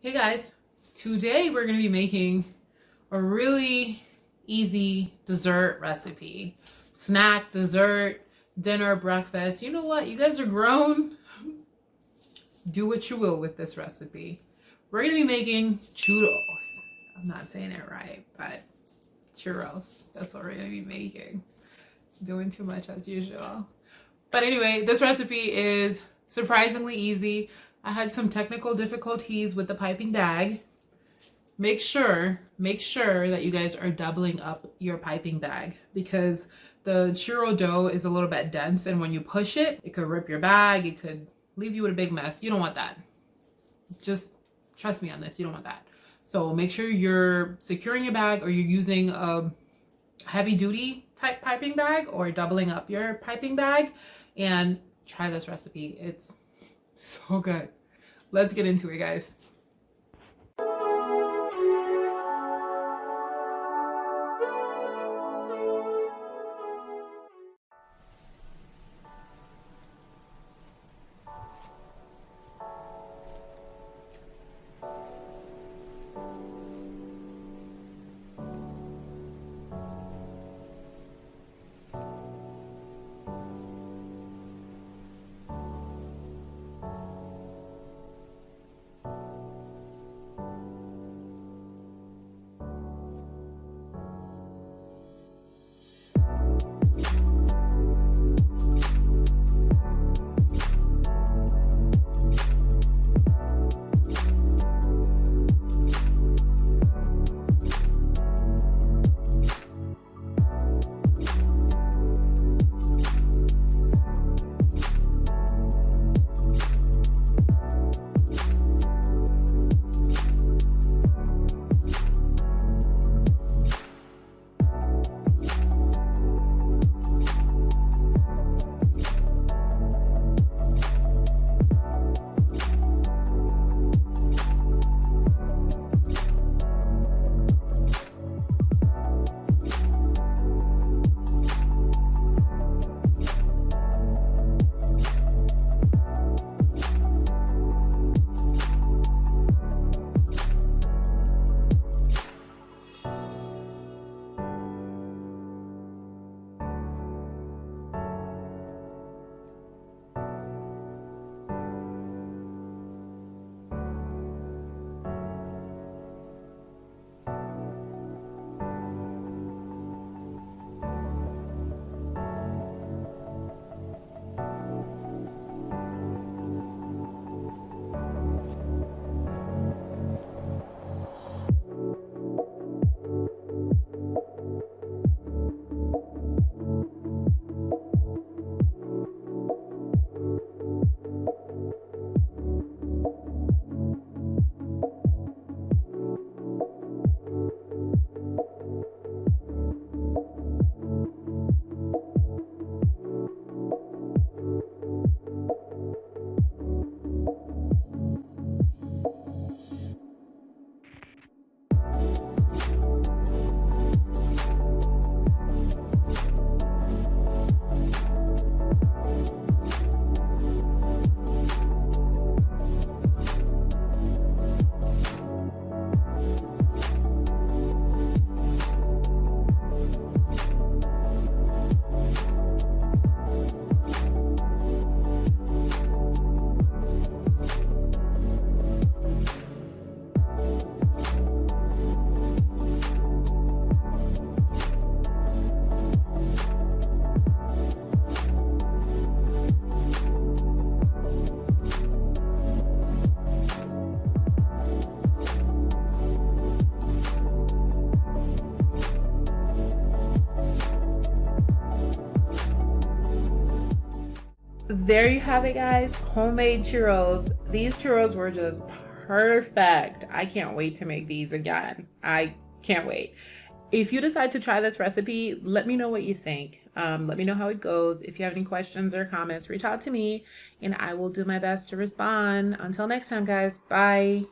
Hey guys, today we're going to be making a really easy dessert recipe. Snack, dessert, dinner, breakfast. You know what? You guys are grown. Do what you will with this recipe. We're going to be making churros. I'm not saying it right, but churros. That's what we're going to be making. Doing too much as usual. But anyway, this recipe is surprisingly easy. I had some technical difficulties with the piping bag. Make sure that you guys are doubling up your piping bag because the churro dough is a little bit dense, and when you push it, it could rip your bag. It could leave you with a big mess. You don't want that. Just trust me on this. You don't want that. So make sure you're securing your bag, or you're using a heavy duty type piping bag, or doubling up your piping bag, and try this recipe. It's so good. Let's get into it, guys. There you have it, guys. Homemade churros. These churros were just perfect. I can't wait to make these again. I can't wait. If you decide to try this recipe, let me know what you think. Let me know how it goes. If you have any questions or comments, reach out to me and I will do my best to respond. Until next time, guys. Bye.